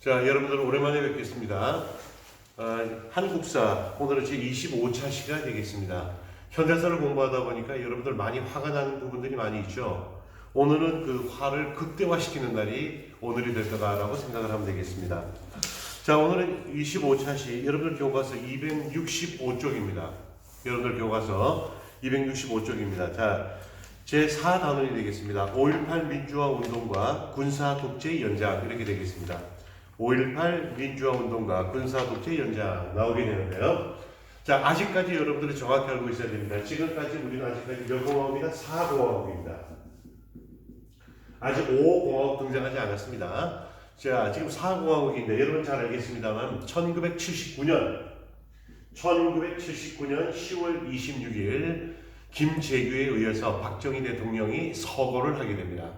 자, 여러분들 오랜만에 뵙겠습니다. 한국사 오늘은 제 25차 시간이 되겠습니다. 현대사를 공부하다 보니까 여러분들 많이 화가 나는 부분들이 많이 있죠. 오늘은 그 화를 극대화시키는 날이 오늘이 될 거다라고 생각을 하면 되겠습니다. 자, 오늘은 25차 시 여러분들 교과서 265쪽입니다. 여러분들 교과서 265쪽입니다. 자, 제 4단원이 되겠습니다. 5.18 민주화 운동과 군사 독재 연장 이렇게 되겠습니다. 5.18 민주화 운동과 군사 독재 연장 나오게 되는데요. 자, 아직까지 여러분들이 정확히 알고 있어야 됩니다. 지금까지 우리는 아직까지 몇 공화국이다? 4공화국입니다. 아직 5공화국 등장하지 않았습니다. 자, 지금 4공화국인데 여러분 잘 알겠습니다만 1979년 10월 26일 김재규에 의해서 박정희 대통령이 서거를 하게 됩니다.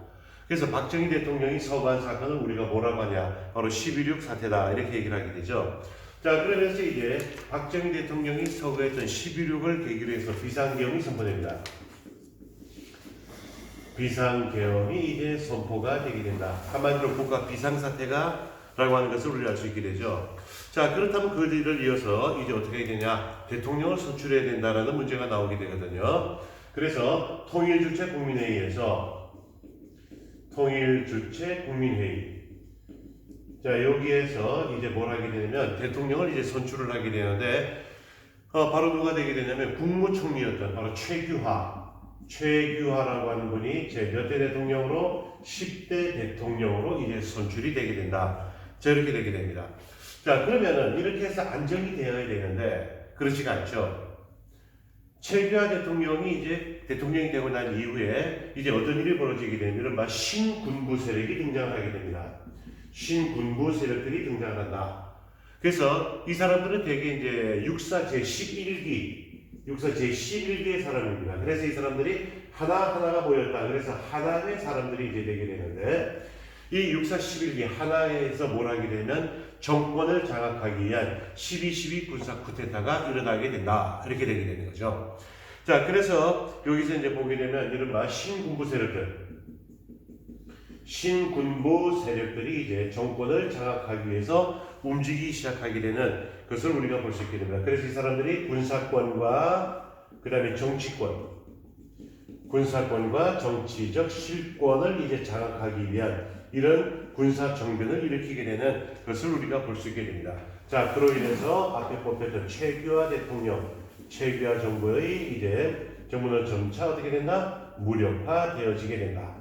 그래서 박정희 대통령이 서거한 사건을 우리가 뭐라고 하냐? 바로 11.6 사태다. 이렇게 얘기를 하게 되죠. 자, 그러면서 이제 박정희 대통령이 서거했던 11.6을 계기로 해서 비상계엄이 선포됩니다. 비상계엄이 이제 선포가 되게 된다. 한마디로 국가 비상사태가 라고 하는 것을 우리가 알 수 있게 되죠. 자, 그렇다면 그 뒤를 이어서 이제 어떻게 되냐? 대통령을 선출해야 된다라는 문제가 나오게 되거든요. 그래서 통일주체 국민회의에서 통일주체 국민회의. 자, 여기에서 이제 뭘 하게 되냐면 대통령을 이제 선출을 하게 되는데 바로 누가 되게 되냐면 국무총리였던 바로 최규하라고 하는 분이 제 몇 대 대통령으로 10대 대통령으로 이제 선출이 되게 된다. 자, 이렇게 되게 됩니다. 자, 그러면은 이렇게 해서 안정이 되어야 되는데 그렇지가 않죠. 최규하 대통령이 이제 대통령이 되고 난 이후에 이제 어떤 일이 벌어지게 되면 신군부 세력이 등장하게 됩니다. 신군부 세력들이 등장한다. 그래서 이 사람들은 대개 이제 육사 제11기의 사람입니다. 그래서 이 사람들이 하나하나가 모였다. 그래서 하나의 사람들이 이제 되게 되는데 이 육사 11기 하나에서 뭘 하게 되면 정권을 장악하기 위한 12.12 군사 쿠데타가 일어나게 된다. 이렇게 되게 되는 거죠. 자, 그래서 여기서 이제 보게 되면 이른바 신군부 세력들이 이제 정권을 장악하기 위해서 움직이기 시작하게 되는 것을 우리가 볼 수 있게 됩니다. 그래서 이 사람들이 군사권과 그 다음에 군사권과 정치적 실권을 이제 장악하기 위한 이런 군사 정변을 일으키게 되는 것을 우리가 볼 수 있게 됩니다. 자, 그로 인해서 앞에 뽑혔던 최규하 정부의 이제 정부는 점차 어떻게 된다? 무력화되어지게 된다.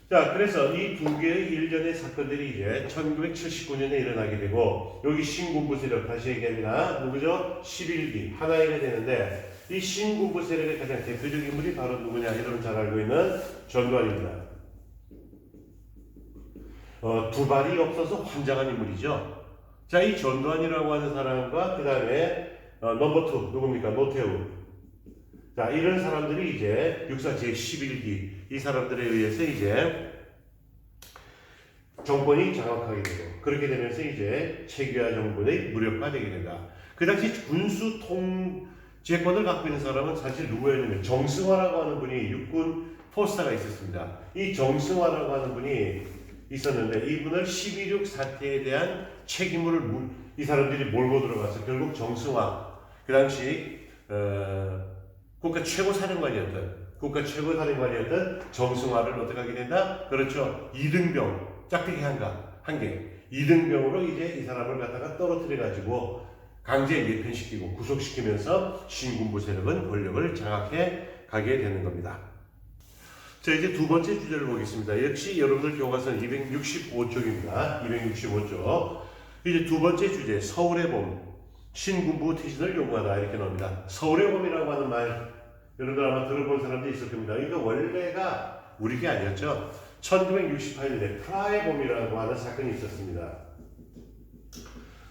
자, 그래서 이 두 개의 일련의 사건들이 이제 1979년에 일어나게 되고 여기 신군부 세력 다시 얘기합니다. 누구죠? 11기 하나이가 되는데 이 신군부 세력의 가장 대표적인 인물이 바로 누구냐? 여러분 잘 알고 있는 전두환입니다. 두 발이 없어서 환장한 인물이죠. 자, 이 전두환이라고 하는 사람과 그 다음에 넘버 2 누굽니까? 노태우. 자, 이런 사람들이 이제 육사 제11기 이 사람들에 의해서 이제 정권이 장악하게 되고 그렇게 되면서 이제 최규하 정부의 무력화되게 된다. 그 당시 군수 통제권을 갖고 있는 사람은 사실 누구였냐면 정승화라고 하는 분이 육군 포스타가 있었습니다. 이 정승화라고 하는 분이 있었는데 이분을 12.6 사태에 대한 책임을 이 사람들이 몰고 들어가서 결국 정승화 그 당시 국가 최고사령관이었던 정승화를 어떻게 하게 된다? 그렇죠. 이등병 짝대기 한 개 이등병으로 이제 이 사람을 갖다가 떨어뜨려 가지고 강제 예편시키고 구속시키면서 신군부 세력은 권력을 장악해 가게 되는 겁니다. 자, 이제 두 번째 주제를 보겠습니다. 역시 여러분들 교과서는 265쪽입니다. 265쪽. 이제 두 번째 주제, 서울의 봄, 신군부 퇴진을 요구하다 이렇게 나옵니다. 서울의 봄이라고 하는 말, 여러분들 아마 들어본 사람도 있을 겁니다. 이거 원래가 우리 게 아니었죠. 1968년에 프라하의 봄이라고 하는 사건이 있었습니다.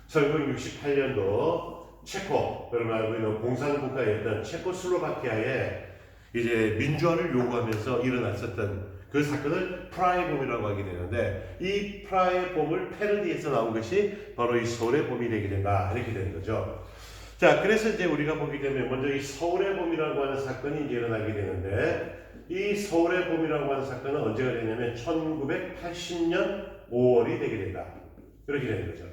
1968년도 체코, 여러분 알고 있는 공산국가였던 체코슬로바키아에 이제 민주화를 요구하면서 일어났었던 그 사건을 프라하의 봄이라고 하게 되는데 이 프라하의 봄을 패러디해서 나온 것이 바로 이 서울의 봄이 되게 된다 이렇게 되는 거죠. 자, 그래서 이제 우리가 보게 되면 먼저 이 서울의 봄이라고 하는 사건이 이제 일어나게 되는데 이 서울의 봄이라고 하는 사건은 언제가 되냐면 1980년 5월이 되게 된다. 이렇게 되는 거죠.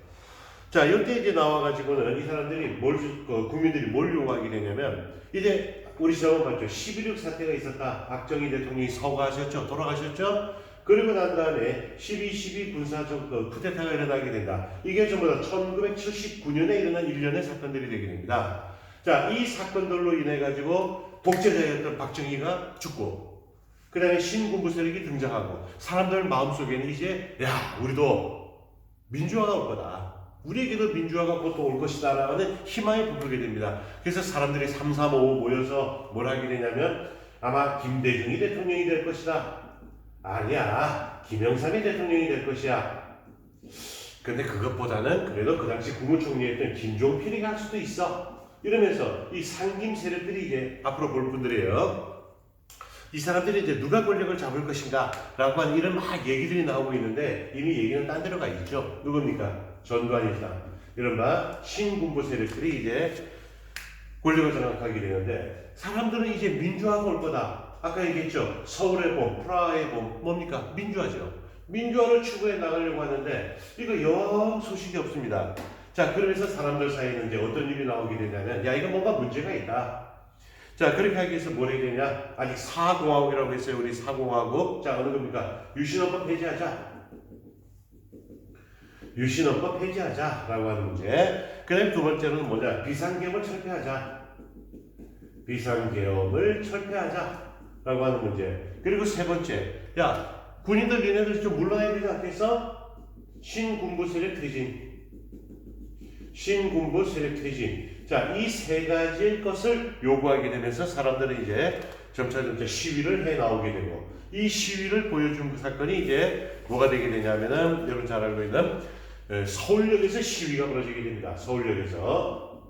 자, 이때 이제 나와가지고는 이 사람들이 국민들이 뭘 요구하게 되냐면, 이제 우리 저번 봤죠. 11.6 사태가 있었다. 박정희 대통령이 서거하셨죠. 돌아가셨죠. 그리고 난 다음에 12.12 군사적 쿠데타가 일어나게 된다. 이게 전부 다 1979년에 일어난 일련의 사건들이 되게 됩니다. 자, 이 사건들로 인해 가지고 독재자였던 박정희가 죽고, 그 다음에 신군부 세력이 등장하고, 사람들 마음속에는 이제 야, 우리도 민주화가 올 거다. 우리에게도 민주화가 곧 올 것이다 라는 희망이 부풀게 됩니다. 그래서 사람들이 335 모여서 뭘 하게 되냐면, 아마 김대중이 대통령이 될 것이다. 아니야, 김영삼이 대통령이 될 것이야. 근데 그것보다는 그래도 그 당시 국무총리였던 김종필이 갈 수도 있어. 이러면서 이 상김 세력들이 이제 앞으로 볼 분들이에요. 이 사람들이 이제 누가 권력을 잡을 것인가 라고 하는 이런 막 얘기들이 나오고 있는데, 이미 얘기는 딴 데로 가 있죠. 누굽니까? 전두환이다. 이른바 신군부 세력들이 이제 권력을 장악하게 되는데, 사람들은 이제 민주화가 올 거다. 아까 얘기했죠. 서울의 봄, 프라하의 봄, 뭡니까? 민주화죠. 민주화를 추구해 나가려고 하는데 이거 영 소식이 없습니다. 자, 그러면서 사람들 사이에는 이제 어떤 일이 나오게 되냐면, 야, 이거 뭔가 문제가 있다. 자, 그렇게 하기 위해서 뭘 해야 되냐? 아직 사공화국이라고 했어요. 우리 사공화국. 자, 어느 겁니까? 유신헌법 폐지하자. 유신헌법 폐지하자라고 하는 문제. 그 다음에 두 번째로는 뭐냐? 비상계엄을 철폐하자. 비상계엄을 철폐하자라고 하는 문제. 그리고 세 번째, 야, 군인들 니네들 좀 물러나야 되지 않겠어? 신군부 세력 퇴진. 신군부 세력 퇴진. 자, 이 세 가지의 것을 요구하게 되면서 사람들은 이제 점차 시위를 해 나오게 되고, 이 시위를 보여준 그 사건이 이제 뭐가 되게 되냐면은, 여러분 잘 알고 있는 서울역에서 시위가 벌어지게 됩니다. 서울역에서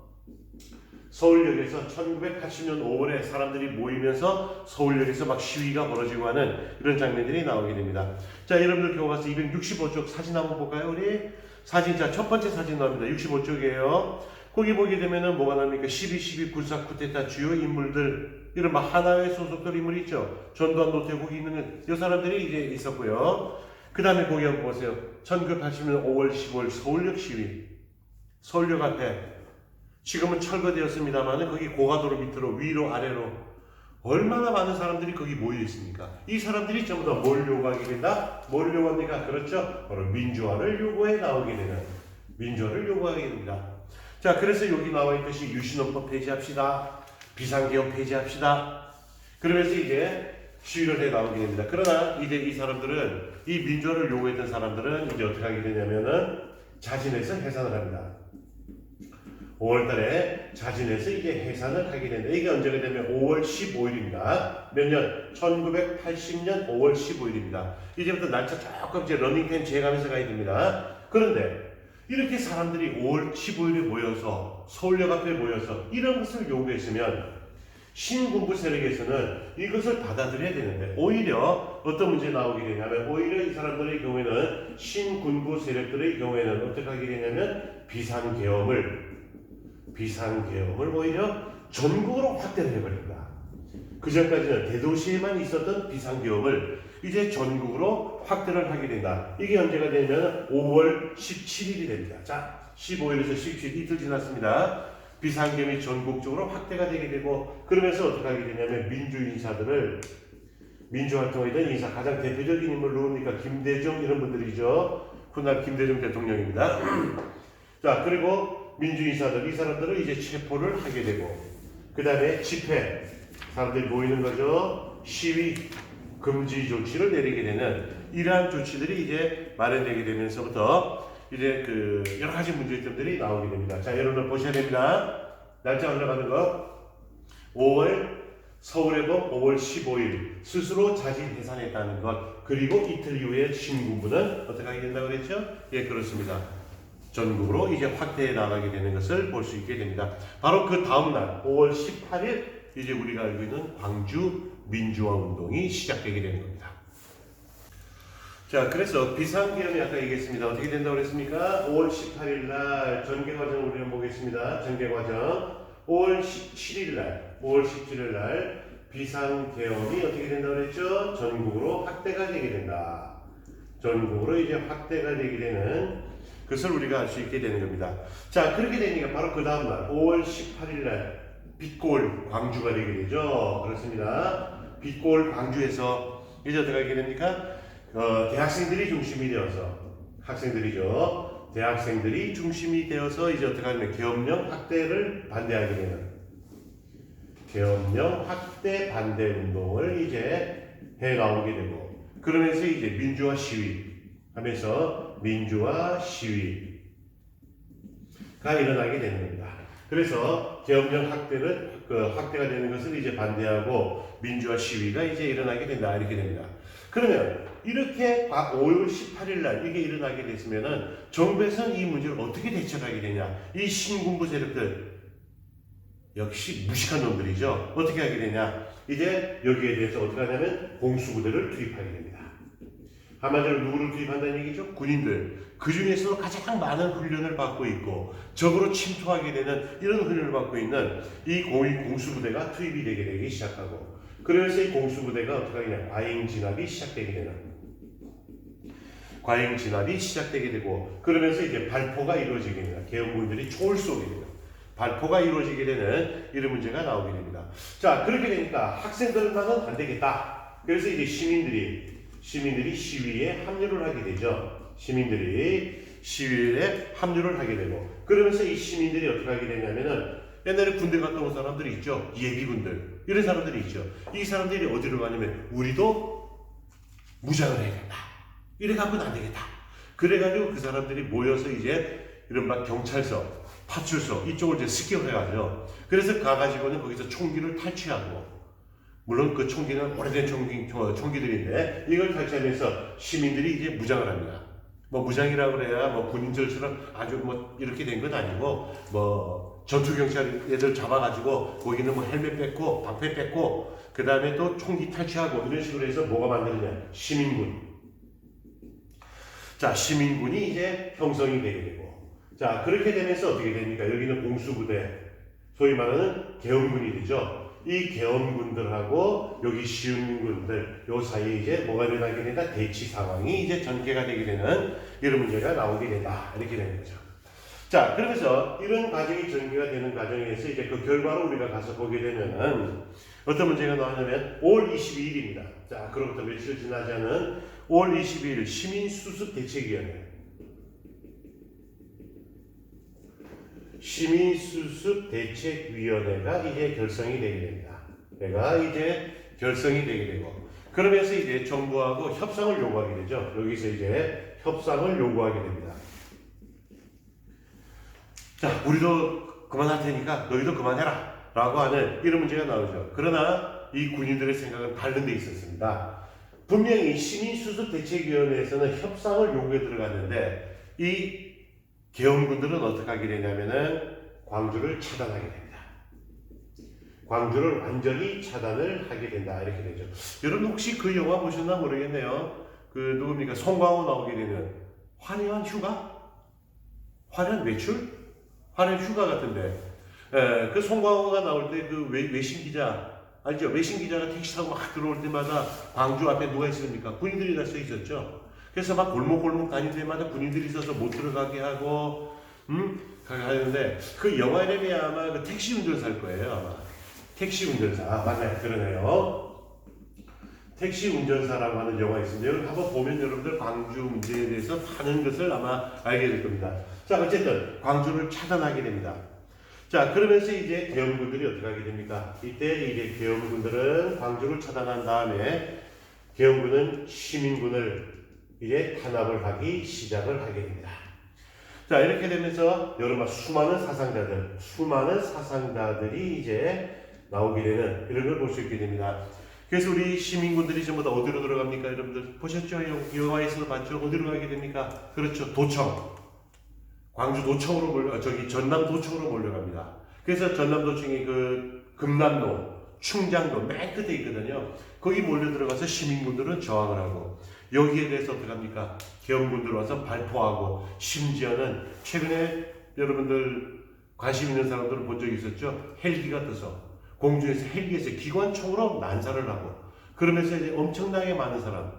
1980년 5월에 사람들이 모이면서 서울역에서 막 시위가 벌어지고 하는 이런 장면들이 나오게 됩니다. 자, 여러분들 교과서 265쪽 사진 한번 볼까요? 우리 사진, 자, 첫 번째 사진 나옵니다. 65쪽이에요. 거기 보게 되면은 뭐가 나옵니까? 12.12 군사 쿠데타 주요 인물들, 이른바 하나회 소속들 인물이 있죠. 전두환, 노태우 거기 있는 이 사람들이 이제 있었고요. 그 다음에 거기 한번 보세요. 1980년 5월 15일 서울역 시위. 서울역 앞에 지금은 철거되었습니다만 거기 고가도로 밑으로 위로 아래로 얼마나 많은 사람들이 거기 모여 있습니까? 이 사람들이 전부 다 뭘 요구하게 된다? 뭘 요구합니까? 그렇죠. 바로 민주화를 요구해 나오게 되는, 민주화를 요구하게 됩니다. 자, 그래서 여기 나와 있듯이 유신헌법 폐지합시다. 비상계엄 폐지합시다. 그러면서 이제 시위를 해 나오게 됩니다. 그러나 이제 이 사람들은, 이 민주화를 요구했던 사람들은 이제 어떻게 하게 되냐면은 자진해서 해산을 합니다. 5월 달에 자진해서 이제 해산을 하게 된다. 이게 언제가 되면 5월 15일입니다. 몇 년? 1980년 5월 15일입니다. 이제부터 날짜 조금 이제 러닝타임 재가면서 가야 됩니다. 그런데 이렇게 사람들이 5월 15일에 모여서 서울역 앞에 모여서 이런 것을 요구했으면 신군부 세력에서는 이것을 받아들여야 되는데, 오히려 어떤 문제가 나오게 되냐면, 오히려 이 사람들의 경우에는, 신군부 세력들의 경우에는 어떻게 하게 되냐면 비상계엄을 오히려 전국으로 확대를 해버립니다. 그 전까지는 대도시에만 있었던 비상계엄을 이제 전국으로 확대를 하게 된다. 이게 언제가 되면 5월 17일이 됩니다. 자, 15일에서 17일 이틀 지났습니다. 비상계엄이 전국적으로 확대가 되게 되고, 그러면서 어떻게 하게 되냐면 민주인사들을, 민주활동이던 인사, 가장 대표적인 인물 누굽니까? 김대중 이런 분들이죠. 훗날 김대중 대통령입니다. 자, 그리고 민주인사들, 이 사람들을 이제 체포를 하게 되고, 그 다음에 집회, 사람들이 모이는 거죠. 시위, 금지 조치를 내리게 되는 이러한 조치들이 이제 마련되게 되면서부터 이제 그 여러 가지 문제점들이 나오게 됩니다. 자, 여러분들 보셔야 됩니다. 날짜 올라가는 거. 5월 서울의 봄 5월 15일 스스로 자진 해산했다는 것. 그리고 이틀 이후에 신군부는 어떻게 하게 된다고 그랬죠? 예, 그렇습니다. 전국으로 이제 확대해 나가게 되는 것을 볼 수 있게 됩니다. 바로 그 다음 날 5월 18일 이제 우리가 알고 있는 광주 민주화 운동이 시작되게 되는 겁니다. 자, 그래서 비상계엄이 아까 얘기했습니다. 어떻게 된다고 그랬습니까? 5월 18일 날 전개과정 우리는 보겠습니다. 전개과정 5월 17일 날 비상계엄이 어떻게 된다고 그랬죠? 전국으로 확대가 되게 된다. 전국으로 이제 확대가 되게 되는, 그 그것을 우리가 알 수 있게 되는 겁니다. 자, 그렇게 되니까 바로 그 다음날 5월 18일 날 빛골 광주가 되게 되죠. 그렇습니다. 빛골 광주에서 이제 어떻게 하게 됩니까? 대학생들이 중심이 되어서 학생들이죠. 대학생들이 중심이 되어서 이제 어떻게 하냐면 계엄령 확대를 반대하게 되는 계엄령 확대 반대 운동을 이제 해 나오게 되고 그러면서 이제 민주화 시위 하면서 민주화 시위가 일어나게 되는 겁니다. 그래서 계엄령 확대가 되는 것을 이제 반대하고 민주화 시위가 이제 일어나게 된다 이렇게 됩니다. 그러면 이렇게 5월 18일 날 이게 일어나게 됐으면은 정부에서는 이 문제를 어떻게 대처하게 되냐? 이 신군부 세력들 역시 무식한 놈들이죠. 어떻게 하게 되냐? 이제 여기에 대해서 어떻게 하냐면 공수부대를 투입하게 됩니다. 한마디로 누구를 투입한다는 얘기죠? 군인들. 그 중에서도 가장 많은 훈련을 받고 있고 적으로 침투하게 되는 이런 훈련을 받고 있는 이 공수부대가 투입이 되기 시작하고 그래서 이 공수부대가 어떻게 하냐? 과잉 진압이 시작되게 되고 그러면서 이제 발포가 이루어지게 됩니다. 계엄군들이 총을 쏘게 됩니다. 발포가 이루어지게 되는 이런 문제가 나오게 됩니다. 자, 그렇게 되니까 학생들만은 안 되겠다. 그래서 이제 시민들이 시위에 합류를 하게 되죠. 시민들이 시위에 합류를 하게 되고 그러면서 이 시민들이 어떻게 하게 되냐면은 옛날에 군대 갔다 온 사람들이 있죠. 예비군들 이런 사람들이 있죠. 이 사람들이 어디로 가냐면 우리도 무장을 해야 된다. 이래 갖고는 안 되겠다. 그래가지고 그 사람들이 모여서 이제 이른바 경찰서 파출소 이쪽을 이제 습격해가죠. 그래서 가가지고는 거기서 총기를 탈취하고 물론 그 총기는 오래된 총기들인데 이걸 탈취하면서 시민들이 이제 무장을 합니다. 뭐 무장이라고 그래야 뭐 군인들처럼 아주 뭐 이렇게 된 건 아니고 뭐 전투경찰 애들 잡아가지고 거기는 뭐 헬멧 뺏고 방패 뺏고 그 다음에 또 총기 탈취하고 이런 식으로 해서 뭐가 만들어지냐 시민군. 자, 시민군이 이제 형성이 되게 되고 자, 그렇게 되면서 어떻게 됩니까? 여기는 공수부대, 소위 말하는 계엄군이 되죠. 이 계엄군들하고 여기 시민군들, 요 사이에 이제 뭐가 일어나게 된다? 대치 상황이 이제 전개가 되게 되는 이런 문제가 나오게 된다. 이렇게 되는 거죠. 자, 그러면서 이런 과정이 전개가 되는 과정에서 이제 그 결과로 우리가 가서 보게 되면은 어떤 문제가 나오냐면 5월 22일입니다. 자, 그로부터 며칠 지나지 않은 5월 22일 시민수습대책위원회. 시민수습대책위원회가 이제 결성이 되게 됩니다. 결성이 되게 되고 그러면서 이제 정부하고 협상을 요구하게 되죠. 여기서 이제 협상을 요구하게 됩니다. 자, 우리도 그만할 테니까 너희도 그만해라 라고 하는 이런 문제가 나오죠. 그러나 이 군인들의 생각은 다른 데 있었습니다. 분명히 시민수습대책위원회에서는 협상을 요구해 들어갔는데 이 계엄군들은 어떻게 하게 되냐면은 광주를 차단하게 됩니다. 광주를 완전히 차단을 하게 된다 이렇게 되죠. 여러분 혹시 그 영화 보셨나 모르겠네요. 그 누굽니까? 송강호 나오게 되는 화려한 휴가? 화려한 외출? 화려한 휴가 같은데 그 송강호가 나올 때 그 외신 기자 알죠? 외신 기자가 택시 타고 막 들어올 때마다 광주 앞에 누가 있습니까? 군인들이 다 서 있었죠. 그래서 막 골목 다닐 때마다 군인들이 있어서 못 들어가게 하고, 하는데, 그 영화 이름이 아마 그 택시 운전사일 거예요, 아마. 택시 운전사. 아, 맞아요. 그러네요. 택시 운전사라고 하는 영화 있습니다. 여러분 한번 보면 여러분들 광주 문제에 대해서 많은 것을 아마 알게 될 겁니다. 자, 어쨌든 광주를 차단하게 됩니다. 자, 그러면서 이제 계엄군들이 어떻게 하게 됩니까? 이때 이제 계엄군들은 광주를 차단한 다음에 계엄군은 시민군을 이제 탄압을 하기 시작을 하게 됩니다. 자, 이렇게 되면서 여러분 수많은 사상자들이 이제 나오게 되는 이런 걸 볼 수 있게 됩니다. 그래서 우리 시민군들이 전부 다 어디로 들어갑니까? 여러분들 보셨죠? 영화에서 봤죠? 어디로 가게 됩니까? 그렇죠. 도청. 광주 도청으로 전남 도청으로 몰려갑니다. 그래서 전남 도청이 그 금남로, 충장로 맨 끝에 있거든요. 거기 몰려 들어가서 시민군들은 저항을 하고 여기에 대해서 어떻게 합니까? 계엄군들 와서 발포하고 심지어는 최근에 여러분들 관심 있는 사람들은 본 적이 있었죠? 헬기가 떠서 공중에서 헬기에서 기관총으로 난사를 하고 그러면서 이제 엄청나게 많은 사람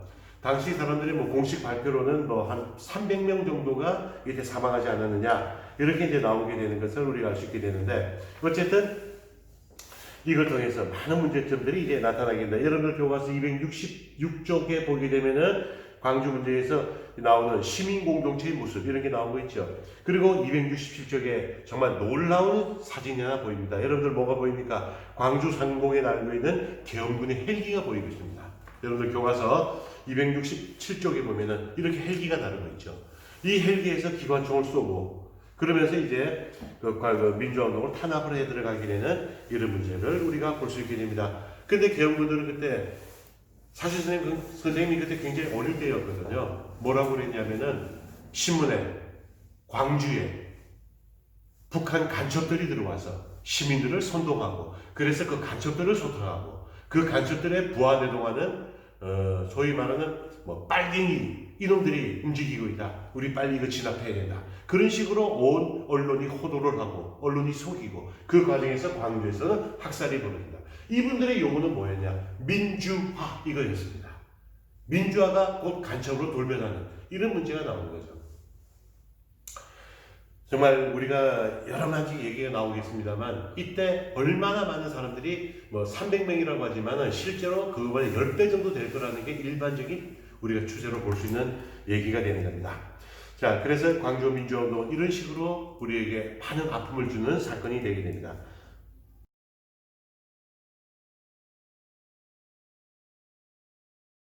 당시 사람들이 뭐 공식 발표로는 뭐 한 300명 정도가 이때 사망하지 않았느냐 이렇게 이제 나오게 되는 것을 우리가 알 수 있게 되는데 어쨌든 이걸 통해서 많은 문제점들이 이제 나타나게 된다. 여러분들 교과서 266쪽에 보게 되면은 광주 문제에서 나오는 시민 공동체의 모습 이런 게 나온 거 있죠. 그리고 267쪽에 정말 놀라운 사진이 하나 보입니다. 여러분들 뭐가 보입니까? 광주 상공에 날고 있는 계엄군의 헬기가 보이고 있습니다. 여러분들 교과서 267쪽에 보면은 이렇게 헬기가 나르고 있죠. 이 헬기에서 기관총을 쏘고 그러면서 이제 그 민주화운동을 탄압을 해 들어가게 되는 이런 문제를 우리가 볼 수 있게 됩니다. 근데 계엄군들은 그때 사실 선생님이 그때 굉장히 어릴 때였거든요. 뭐라고 그랬냐면은 신문에 광주에 북한 간첩들이 들어와서 시민들을 선동하고 그래서 그 간첩들을 소탕하고 그 간첩들의 부하대동하는 소위 말하는 뭐 빨갱이 이놈들이 움직이고 있다. 우리 빨리 이거 진압해야 된다. 그런 식으로 온 언론이 호도를 하고 언론이 속이고 그 과정에서 광주에서는 학살이 벌어진다. 이분들의 요구는 뭐였냐? 민주화 이거였습니다. 민주화가 곧 간첩으로 돌변하는 이런 문제가 나오는 거죠. 정말 우리가 여러 가지 얘기가 나오겠습니다만 이때 얼마나 많은 사람들이 뭐 300명이라고 하지만 실제로 그거보다 10배 정도 될 거라는 게 일반적인 우리가 추세로 볼 수 있는 얘기가 되는 겁니다. 자, 그래서 광주 민주화운동 이런 식으로 우리에게 많은 아픔을 주는 사건이 되게 됩니다.